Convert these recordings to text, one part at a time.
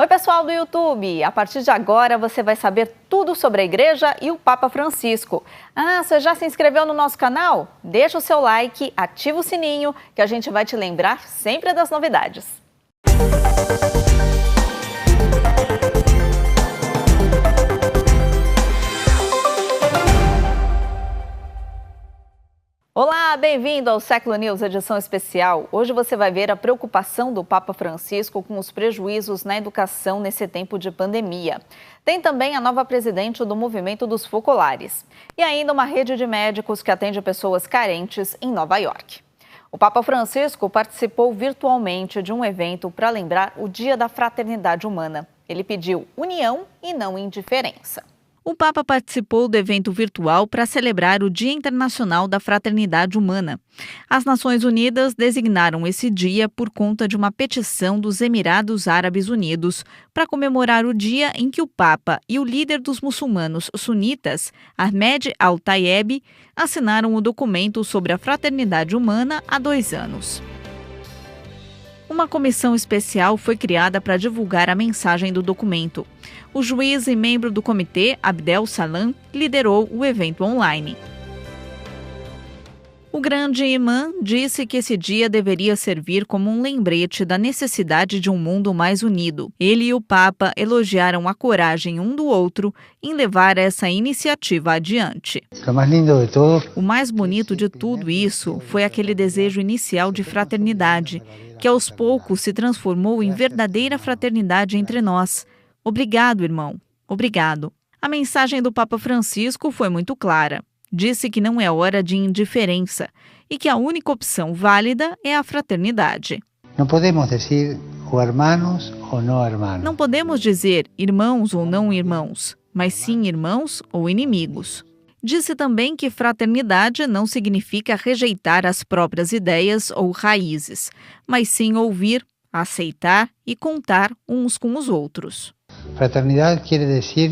Oi, pessoal do YouTube! A partir de agora você vai saber tudo sobre a igreja e o Papa Francisco. Você já se inscreveu no nosso canal? Deixa o seu like, ativa o sininho que a gente vai te lembrar sempre das novidades. Olá, bem-vindo ao Século News, edição especial. Hoje você vai ver a preocupação do Papa Francisco com os prejuízos na educação nesse tempo de pandemia. Tem também a nova presidente do Movimento dos Focolares. E ainda uma rede de médicos que atende pessoas carentes em Nova York. O Papa Francisco participou virtualmente de um evento para lembrar o Dia da Fraternidade Humana. Ele pediu união e não indiferença. O Papa participou do evento virtual para celebrar o Dia Internacional da Fraternidade Humana. As Nações Unidas designaram esse dia por conta de uma petição dos Emirados Árabes Unidos para comemorar o dia em que o Papa e o líder dos muçulmanos sunitas, Ahmed Al-Tayeb, assinaram o documento sobre a fraternidade humana há 2 anos. Uma comissão especial foi criada para divulgar a mensagem do documento. O juiz e membro do comitê, Abdel Salam, liderou o evento online. O grande imã disse que esse dia deveria servir como um lembrete da necessidade de um mundo mais unido. Ele e o Papa elogiaram a coragem um do outro em levar essa iniciativa adiante. O mais bonito de tudo isso foi aquele desejo inicial de fraternidade, que aos poucos se transformou em verdadeira fraternidade entre nós. Obrigado, irmão. Obrigado. A mensagem do Papa Francisco foi muito clara. Disse que não é hora de indiferença e que a única opção válida é a fraternidade. Não podemos dizer hermanos ou não hermanos. Não podemos dizer irmãos ou não irmãos, mas sim irmãos ou inimigos. Disse também que fraternidade não significa rejeitar as próprias ideias ou raízes, mas sim ouvir, aceitar e contar uns com os outros.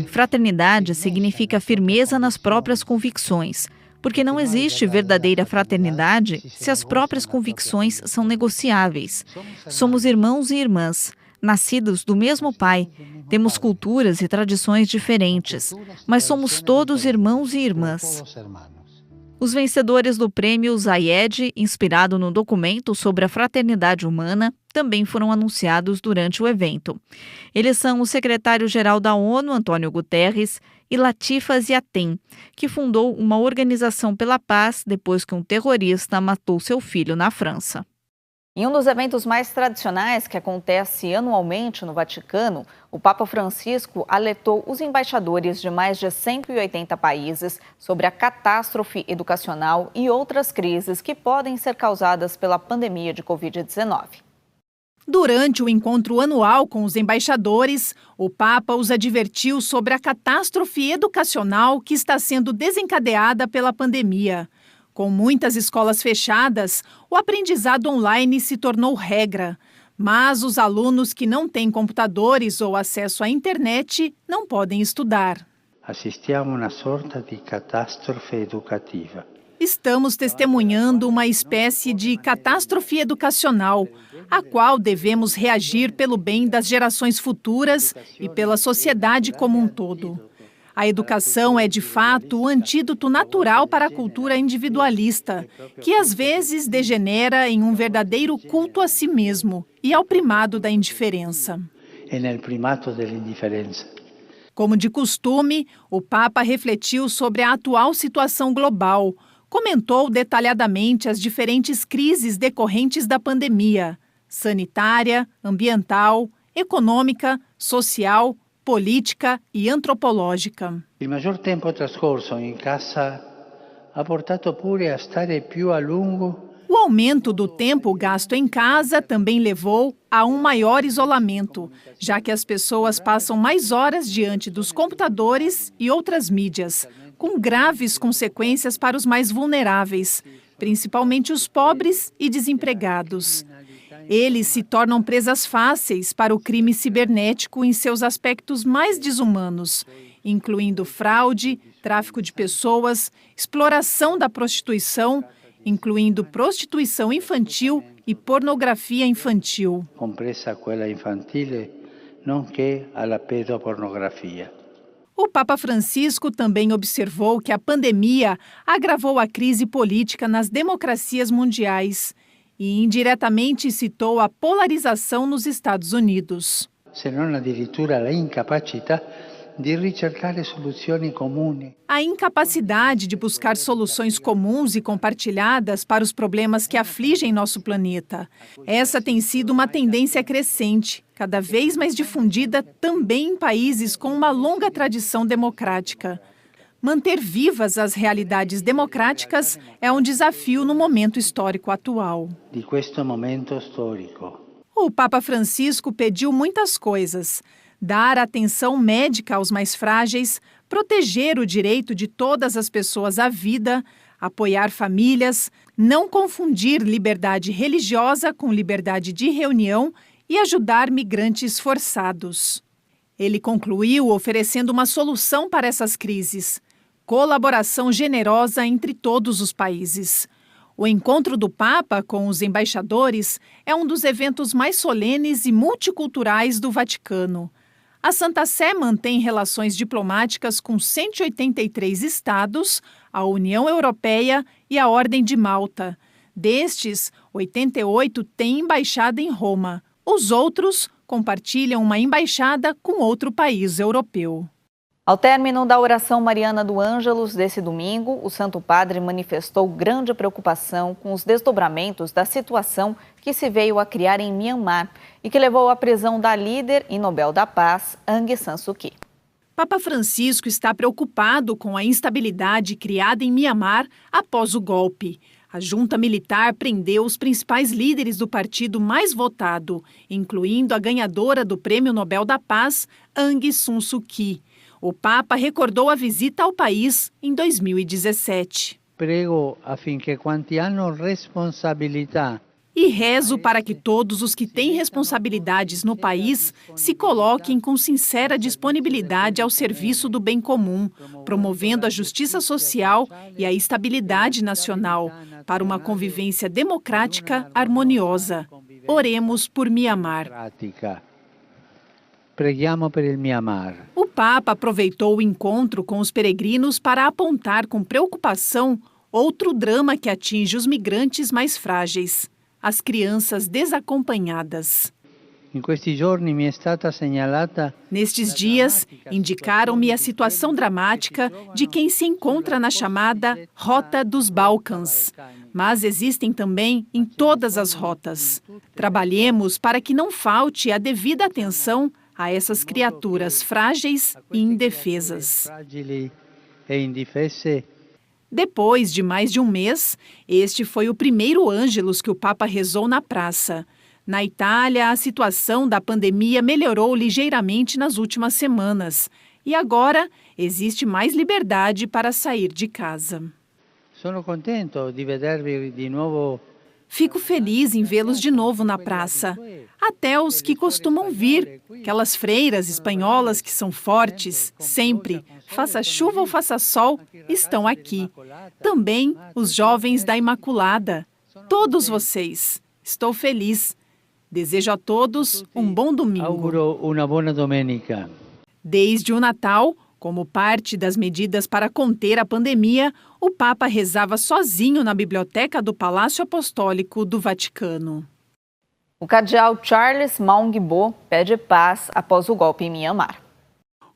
Fraternidade significa firmeza nas próprias convicções, porque não existe verdadeira fraternidade se as próprias convicções são negociáveis. Somos irmãos e irmãs, nascidos do mesmo pai, temos culturas e tradições diferentes, mas somos todos irmãos e irmãs. Os vencedores do prêmio Zayed, inspirado no documento sobre a fraternidade humana, também foram anunciados durante o evento. Eles são o secretário-geral da ONU, Antônio Guterres, e Latifa Ziaten, que fundou uma organização pela paz depois que um terrorista matou seu filho na França. Em um dos eventos mais tradicionais que acontece anualmente no Vaticano, o Papa Francisco alertou os embaixadores de mais de 180 países sobre a catástrofe educacional e outras crises que podem ser causadas pela pandemia de Covid-19. Durante o encontro anual com os embaixadores, o Papa os advertiu sobre a catástrofe educacional que está sendo desencadeada pela pandemia. Com muitas escolas fechadas, o aprendizado online se tornou regra. Mas os alunos que não têm computadores ou acesso à internet não podem estudar. Assistiamo a uma sorta de catástrofe educativa. Estamos testemunhando uma espécie de catástrofe educacional, a qual devemos reagir pelo bem das gerações futuras e pela sociedade como um todo. A educação é, de fato, o antídoto natural para a cultura individualista, que às vezes degenera em um verdadeiro culto a si mesmo e ao primado da indiferença. Como de costume, o Papa refletiu sobre a atual situação global, comentou detalhadamente as diferentes crises decorrentes da pandemia: sanitária, ambiental, econômica, social, política e antropológica. O maior tempo trascorso em casa ha portato pure a stare più a lungo. O aumento do tempo gasto em casa também levou a um maior isolamento, já que as pessoas passam mais horas diante dos computadores e outras mídias, com graves consequências para os mais vulneráveis, principalmente os pobres e desempregados. Eles se tornam presas fáceis para o crime cibernético em seus aspectos mais desumanos, incluindo fraude, tráfico de pessoas, exploração da prostituição, incluindo prostituição infantil e pornografia infantil. Compresa quella infantile nonché alla pedopornografia. O Papa Francisco também observou que a pandemia agravou a crise política nas democracias mundiais e indiretamente citou a polarização nos Estados Unidos. Se non addirittura la incapacità di ricercare soluzioni comuni. A incapacidade de buscar soluções comuns e compartilhadas para os problemas que afligem nosso planeta. Essa tem sido uma tendência crescente, cada vez mais difundida também em países com uma longa tradição democrática. Manter vivas as realidades democráticas é um desafio no momento histórico atual. Di questo momento storico. O Papa Francisco pediu muitas coisas: dar atenção médica aos mais frágeis, proteger o direito de todas as pessoas à vida, apoiar famílias, não confundir liberdade religiosa com liberdade de reunião e ajudar migrantes forçados. Ele concluiu oferecendo uma solução para essas crises: colaboração generosa entre todos os países. O encontro do Papa com os embaixadores é um dos eventos mais solenes e multiculturais do Vaticano. A Santa Sé mantém relações diplomáticas com 183 estados, a União Europeia e a Ordem de Malta. Destes, 88 têm embaixada em Roma. Os outros compartilham uma embaixada com outro país europeu. Ao término da oração mariana do Ângelus desse domingo, o Santo Padre manifestou grande preocupação com os desdobramentos da situação que se veio a criar em Myanmar e que levou à prisão da líder e Nobel da Paz, Aung San Suu Kyi. Papa Francisco está preocupado com a instabilidade criada em Myanmar após o golpe. A junta militar prendeu os principais líderes do partido mais votado, incluindo a ganhadora do Prêmio Nobel da Paz, Aung San Suu Kyi. O Papa recordou a visita ao país em 2017. Prego affinché quanti hanno responsabilità E rezo para que todos os que têm responsabilidades no país se coloquem com sincera disponibilidade ao serviço do bem comum, promovendo a justiça social e a estabilidade nacional para uma convivência democrática harmoniosa. Oremos por Myanmar. Preghiamo per il Myanmar. O Papa aproveitou o encontro com os peregrinos para apontar com preocupação outro drama que atinge os migrantes mais frágeis: as crianças desacompanhadas. In questi giorni mi è stata segnalata. Nestes dias, indicaram-me a situação dramática de quem se encontra na chamada Rota dos Balcãs. Mas existem também em todas as rotas. Trabalhemos para que não falte a devida atenção a essas criaturas frágeis e indefesas. Depois de mais de um mês, este foi o primeiro Ângelus que o Papa rezou na praça. Na Itália, a situação da pandemia melhorou ligeiramente nas últimas semanas. E agora existe mais liberdade para sair de casa. Sono contento di vedervi di nuovo. Fico feliz em vê-los de novo na praça. Até os que costumam vir, aquelas freiras espanholas que são fortes, sempre, faça chuva ou faça sol, estão aqui. Também os jovens da Imaculada. Todos vocês. Estou feliz. Desejo a todos um bom domingo. Auguro una buona domenica. Desde o Natal, como parte das medidas para conter a pandemia, o Papa rezava sozinho na biblioteca do Palácio Apostólico do Vaticano. O cardeal Charles Maung-Bo pede paz após o golpe em Myanmar.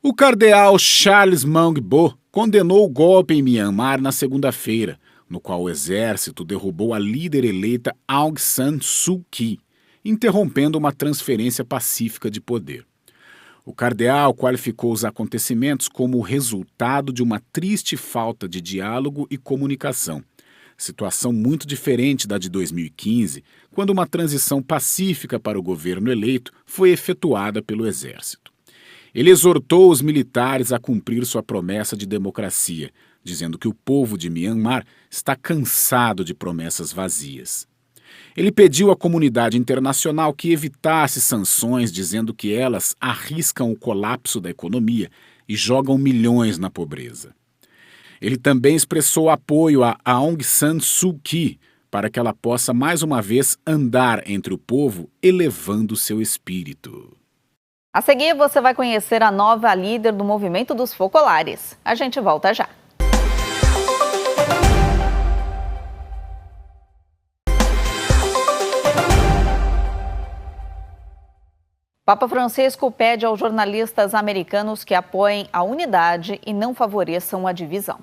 O cardeal Charles Maung-Bo condenou o golpe em Myanmar na segunda-feira, no qual o exército derrubou a líder eleita Aung San Suu Kyi, interrompendo uma transferência pacífica de poder. O cardeal qualificou os acontecimentos como o resultado de uma triste falta de diálogo e comunicação, situação muito diferente da de 2015, quando uma transição pacífica para o governo eleito foi efetuada pelo exército. Ele exortou os militares a cumprir sua promessa de democracia, dizendo que o povo de Myanmar está cansado de promessas vazias. Ele pediu à comunidade internacional que evitasse sanções, dizendo que elas arriscam o colapso da economia e jogam milhões na pobreza. Ele também expressou apoio a Aung San Suu Kyi para que ela possa mais uma vez andar entre o povo, elevando seu espírito. A seguir, você vai conhecer a nova líder do movimento dos focolares. A gente volta já. Papa Francisco pede aos jornalistas americanos que apoiem a unidade e não favoreçam a divisão.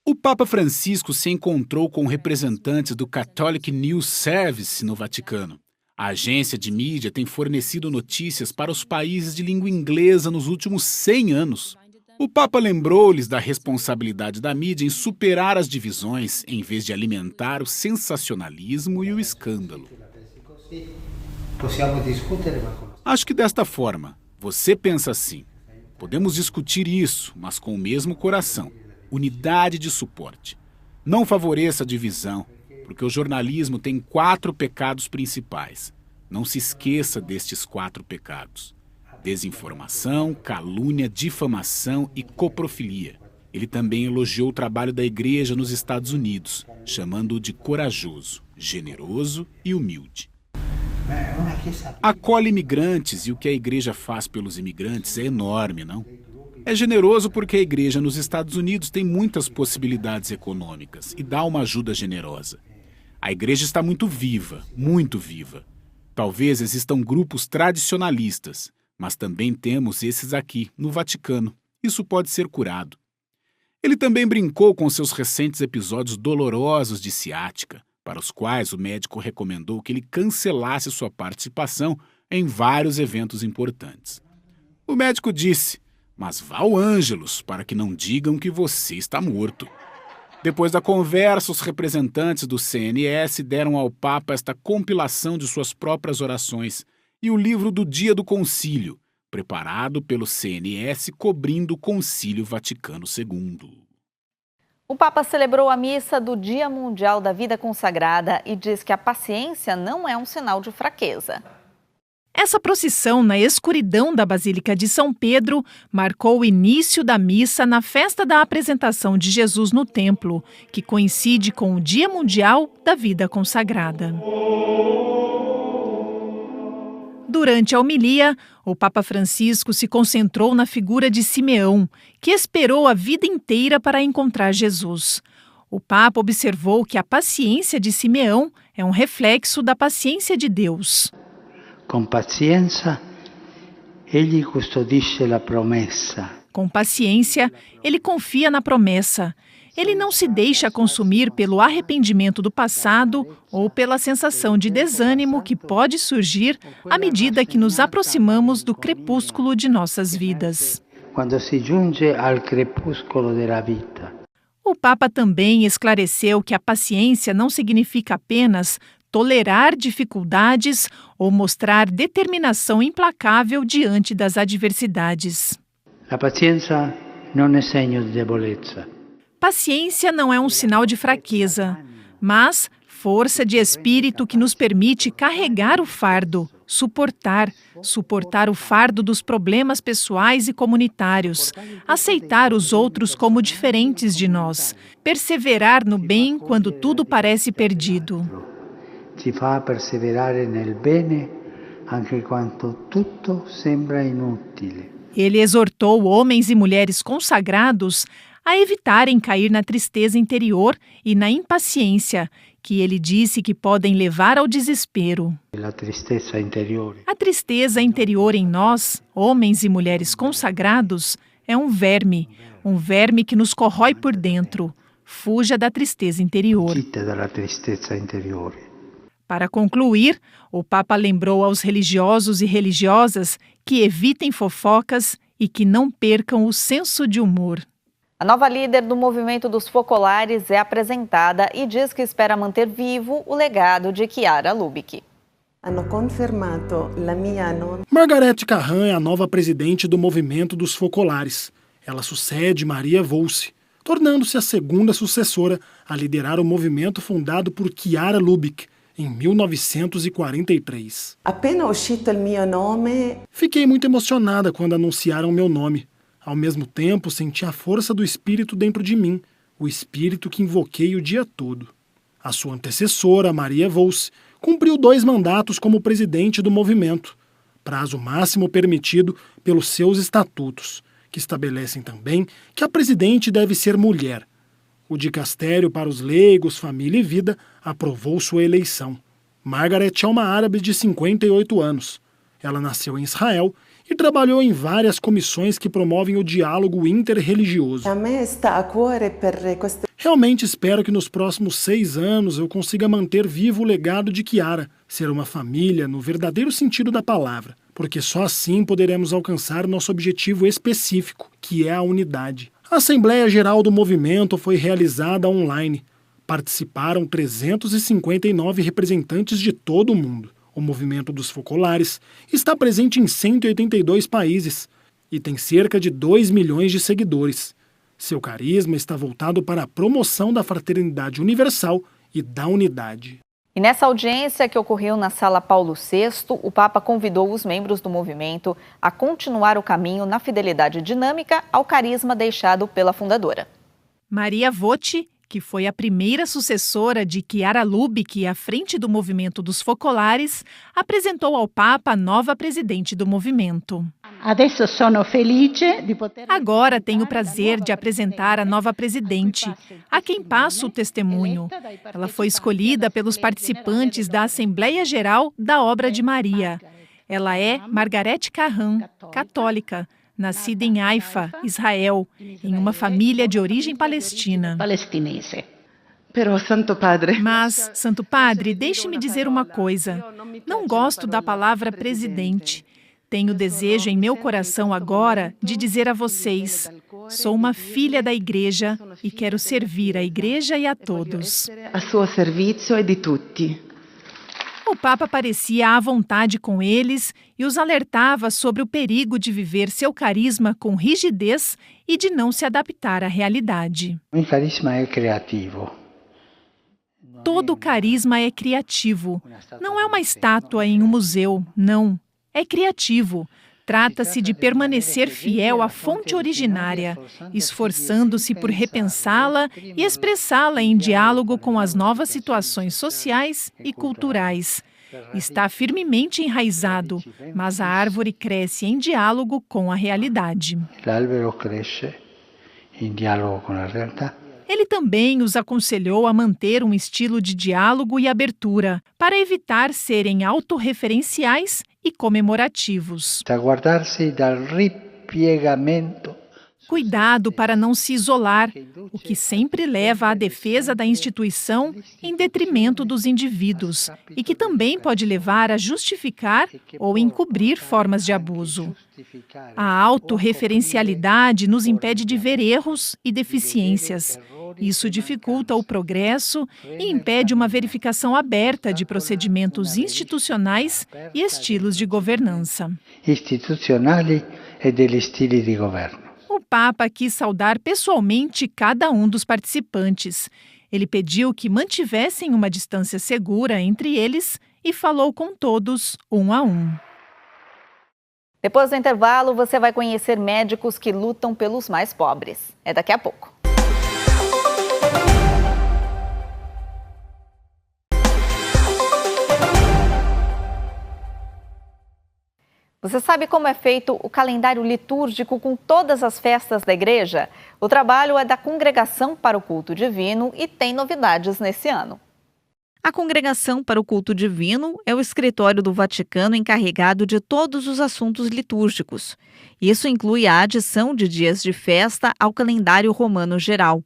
O Papa Francisco se encontrou com representantes do Catholic News Service no Vaticano. A agência de mídia tem fornecido notícias para os países de língua inglesa nos últimos 100 anos. O Papa lembrou-lhes da responsabilidade da mídia em superar as divisões, em vez de alimentar o sensacionalismo e o escândalo. Acho que desta forma, você pensa assim: podemos discutir isso, mas com o mesmo coração. Unidade de suporte. Não favoreça a divisão, porque o jornalismo tem 4 pecados principais. Não se esqueça destes 4 pecados: desinformação, calúnia, difamação e coprofilia. Ele também elogiou o trabalho da igreja nos Estados Unidos, chamando-o de corajoso, generoso e humilde. Acolhe imigrantes e o que a igreja faz pelos imigrantes é enorme, não? É generoso porque a igreja nos Estados Unidos tem muitas possibilidades econômicas e dá uma ajuda generosa. A igreja está muito viva, muito viva. Talvez existam grupos tradicionalistas, mas também temos esses aqui, no Vaticano. Isso pode ser curado. Ele também brincou com seus recentes episódios dolorosos de ciática, para os quais o médico recomendou que ele cancelasse sua participação em vários eventos importantes. O médico disse: mas vá ao Ângelus, para que não digam que você está morto. Depois da conversa, os representantes do CNS deram ao Papa esta compilação de suas próprias orações e o livro do Dia do Concílio, preparado pelo CNS cobrindo o Concílio Vaticano II. O Papa celebrou a missa do Dia Mundial da Vida Consagrada e diz que a paciência não é um sinal de fraqueza. Essa procissão na escuridão da Basílica de São Pedro marcou o início da missa na festa da apresentação de Jesus no templo, que coincide com o Dia Mundial da Vida Consagrada. Durante a homilia, o Papa Francisco se concentrou na figura de Simeão, que esperou a vida inteira para encontrar Jesus. O Papa observou que a paciência de Simeão é um reflexo da paciência de Deus. Com paciência, ele custodisce a promessa. Com paciência, ele confia na promessa. Ele não se deixa consumir pelo arrependimento do passado ou pela sensação de desânimo que pode surgir à medida que nos aproximamos do crepúsculo de nossas vidas. Quando se junge ao crepúsculo da vida. O Papa também esclareceu que a paciência não significa apenas tolerar dificuldades ou mostrar determinação implacável diante das adversidades. A paciência não é segno de debolezza. Paciência não é um sinal de fraqueza, mas força de espírito que nos permite carregar o fardo, suportar o fardo dos problemas pessoais e comunitários, aceitar os outros como diferentes de nós, perseverar no bem quando tudo parece perdido. Ci fa perseverare nel bene anche quando tutto sembra inutile. Ele exortou homens e mulheres consagrados a evitarem cair na tristeza interior e na impaciência, que ele disse que podem levar ao desespero. A tristeza interior em nós, homens e mulheres consagrados, é um verme que nos corrói por dentro. Fuja da tristeza interior. Para concluir, o Papa lembrou aos religiosos e religiosas que evitem fofocas e que não percam o senso de humor. A nova líder do movimento dos focolares é apresentada e diz que espera manter vivo o legado de Chiara Lubich. Margarete Carran é a nova presidente do movimento dos focolares. Ela sucede Maria Volsi, tornando-se a segunda sucessora a liderar o movimento fundado por Chiara Lubich em 1943. Fiquei muito emocionada quando anunciaram meu nome. Ao mesmo tempo, senti a força do espírito dentro de mim, o espírito que invoquei o dia todo. A sua antecessora, Maria Volsi, cumpriu 2 mandatos como presidente do movimento. prazo máximo permitido pelos seus estatutos, que estabelecem também que a presidente deve ser mulher. O dicastério para os leigos, família e vida aprovou sua eleição. Margaret é uma árabe de 58 anos. Ela nasceu em Israel e trabalhou em várias comissões que promovem o diálogo interreligioso. Realmente espero que nos próximos 6 anos eu consiga manter vivo o legado de Chiara, ser uma família no verdadeiro sentido da palavra, porque só assim poderemos alcançar nosso objetivo específico, que é a unidade. A Assembleia Geral do Movimento foi realizada online. Participaram 359 representantes de todo o mundo. O movimento dos focolares está presente em 182 países e tem cerca de 2 milhões de seguidores. Seu carisma está voltado para a promoção da fraternidade universal e da unidade. E nessa audiência que ocorreu na Sala Paulo VI, o Papa convidou os membros do movimento a continuar o caminho na fidelidade dinâmica ao carisma deixado pela fundadora. Maria Voci, que foi a primeira sucessora de Chiara Lubich à frente do movimento dos focolares, apresentou ao Papa a nova presidente do movimento. Agora tenho o prazer de apresentar a nova presidente, a quem passo o testemunho. Ela foi escolhida pelos participantes da Assembleia Geral da Obra de Maria. Ela é Margarete Cahan, católica, nascida em Haifa, Israel, em uma família de origem palestina. Mas, Santo Padre, deixe-me dizer uma coisa. Não gosto da palavra presidente. Tenho desejo em meu coração agora de dizer a vocês: sou uma filha da Igreja e quero servir a Igreja e a todos. A suo servizio e di tutti. O Papa parecia à vontade com eles e os alertava sobre o perigo de viver seu carisma com rigidez e de não se adaptar à realidade. O carisma é criativo. Todo carisma é criativo. Não é uma estátua em um museu, não. É criativo. Trata-se de permanecer fiel à fonte originária, esforçando-se por repensá-la e expressá-la em diálogo com as novas situações sociais e culturais. Está firmemente enraizado, mas a árvore cresce em diálogo com a realidade. L'albero cresce in dialogo con la realtà. Ele também os aconselhou a manter um estilo de diálogo e abertura, para evitar serem autorreferenciais e comemorativos. A guardar-se dal ripiegamento. Cuidado para não se isolar, o que sempre leva à defesa da instituição em detrimento dos indivíduos e que também pode levar a justificar ou encobrir formas de abuso. A autorreferencialidade nos impede de ver erros e deficiências. Isso dificulta o progresso e impede uma verificação aberta de procedimentos institucionais e estilos de governança. Istituzionali e degli stili di governo. O Papa quis saudar pessoalmente cada um dos participantes. Ele pediu que mantivessem uma distância segura entre eles e falou com todos, um a um. Depois do intervalo, você vai conhecer médicos que lutam pelos mais pobres. É daqui a pouco. Você sabe como é feito o calendário litúrgico com todas as festas da igreja? O trabalho é da Congregação para o Culto Divino e tem novidades nesse ano. A Congregação para o Culto Divino é o escritório do Vaticano encarregado de todos os assuntos litúrgicos. Isso inclui a adição de dias de festa ao calendário romano geral.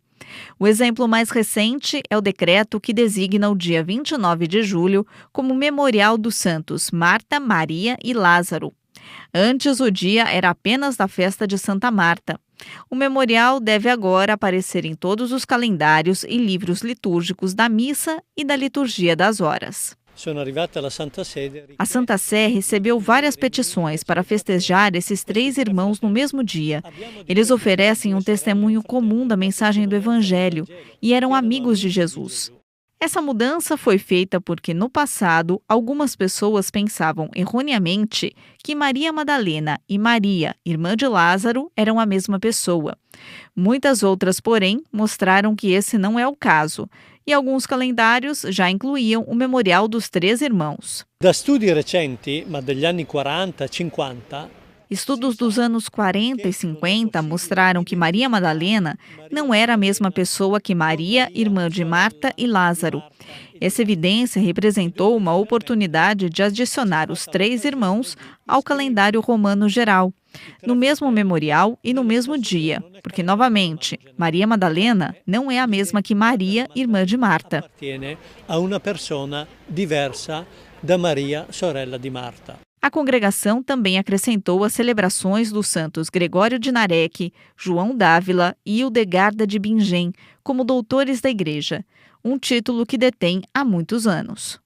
O exemplo mais recente é o decreto que designa o dia 29 de julho como memorial dos santos Marta, Maria e Lázaro. Antes, o dia era apenas da festa de Santa Marta. O memorial deve agora aparecer em todos os calendários e livros litúrgicos da missa e da liturgia das horas. A Santa Sé recebeu várias petições para festejar esses 3 irmãos no mesmo dia. Eles oferecem um testemunho comum da mensagem do Evangelho e eram amigos de Jesus. Essa mudança foi feita porque, no passado, algumas pessoas pensavam erroneamente que Maria Madalena e Maria, irmã de Lázaro, eram a mesma pessoa. Muitas outras, porém, mostraram que esse não é o caso E alguns calendários já incluíam o Memorial dos Três Irmãos. Da studi recenti, ma degli anni 40, 50, estudos dos anos 40 e 50 mostraram que Maria Madalena não era a mesma pessoa que Maria, irmã de Marta e Lázaro. Essa evidência representou uma oportunidade de adicionar os três irmãos ao calendário romano geral, no mesmo memorial e no mesmo dia, porque, novamente, Maria Madalena não é a mesma que Maria, irmã de Marta. appartiene a una persona diversa da Maria, sorella di Marta. A congregação também acrescentou as celebrações dos santos Gregório de Narek, João d'Ávila e Hildegarda de Bingen como doutores da Igreja, um título que detém há muitos anos.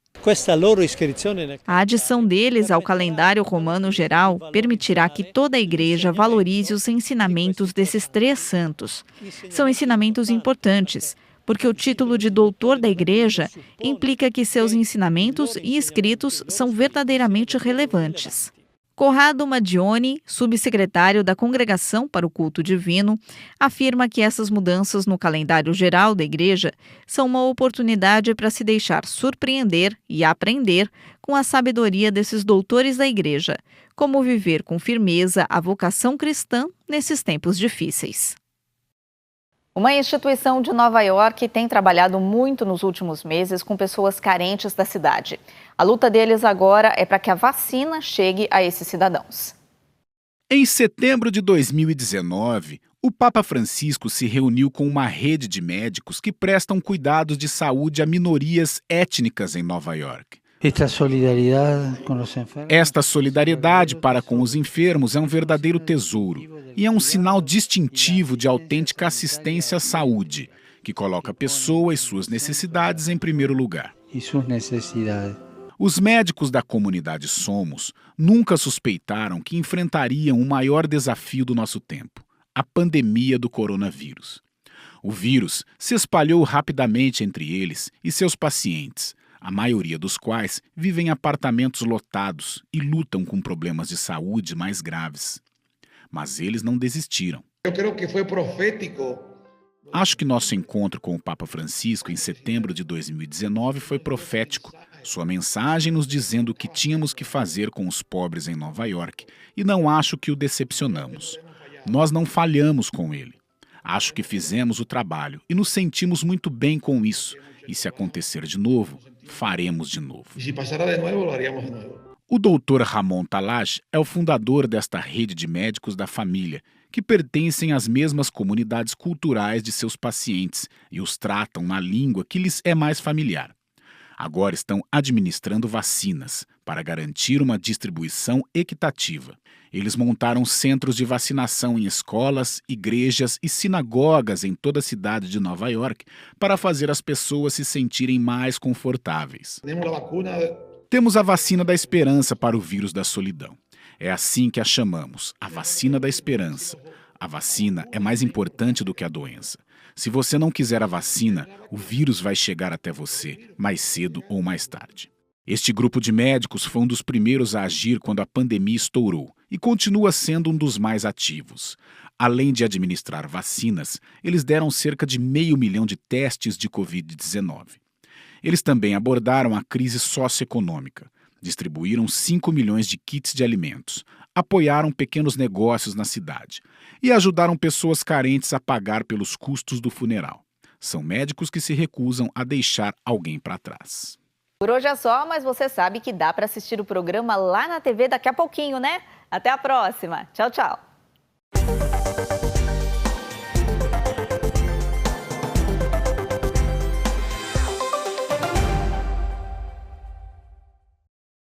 A adição deles ao calendário romano geral permitirá que toda a Igreja valorize os ensinamentos desses três santos. São ensinamentos importantes, porque o título de doutor da Igreja implica que seus ensinamentos e escritos são verdadeiramente relevantes. Corrado Madioni, subsecretário da Congregação para o Culto Divino, afirma que essas mudanças no calendário geral da Igreja são uma oportunidade para se deixar surpreender e aprender com a sabedoria desses doutores da Igreja, como viver com firmeza a vocação cristã nesses tempos difíceis. Uma instituição de Nova York tem trabalhado muito nos últimos meses com pessoas carentes da cidade. A luta deles agora é para que a vacina chegue a esses cidadãos. Em setembro de 2019, o Papa Francisco se reuniu com uma rede de médicos que prestam cuidados de saúde a minorias étnicas em Nova York. Esta solidariedade para com os enfermos é um verdadeiro tesouro e é um sinal distintivo de autêntica assistência à saúde, que coloca a pessoa e suas necessidades em primeiro lugar. Os médicos da comunidade Somos nunca suspeitaram que enfrentariam o maior desafio do nosso tempo, a pandemia do coronavírus. O vírus se espalhou rapidamente entre eles e seus pacientes, a maioria dos quais vivem em apartamentos lotados e lutam com problemas de saúde mais graves. Mas eles não desistiram. Eu creio que foi profético. Acho que nosso encontro com o Papa Francisco em setembro de 2019 foi profético. Sua mensagem nos dizendo o que tínhamos que fazer com os pobres em Nova York, e não acho que o decepcionamos. Nós não falhamos com ele. Acho que fizemos o trabalho e nos sentimos muito bem com isso. E se acontecer de novo, faremos de novo. E se passar de novo, lo haríamos de novo. O Dr. Ramon Talaj é o fundador desta rede de médicos da família, que pertencem às mesmas comunidades culturais de seus pacientes e os tratam na língua que lhes é mais familiar. Agora estão administrando vacinas para garantir uma distribuição equitativa. Eles montaram centros de vacinação em escolas, igrejas e sinagogas em toda a cidade de Nova York para fazer as pessoas se sentirem mais confortáveis. Temos a vacina da esperança para o vírus da solidão. É assim que a chamamos, a vacina da esperança. A vacina é mais importante do que a doença. Se você não quiser a vacina, o vírus vai chegar até você, mais cedo ou mais tarde. Este grupo de médicos foi um dos primeiros a agir quando a pandemia estourou e continua sendo um dos mais ativos. Além de administrar vacinas, eles deram cerca de 500 mil de testes de Covid-19. Eles também abordaram a crise socioeconômica, distribuíram 5 milhões de kits de alimentos, apoiaram pequenos negócios na cidade e ajudaram pessoas carentes a pagar pelos custos do funeral. São médicos que se recusam a deixar alguém para trás. Por hoje é só, mas você sabe que dá para assistir o programa lá na TV daqui a pouquinho, né? Até a próxima. Tchau, tchau.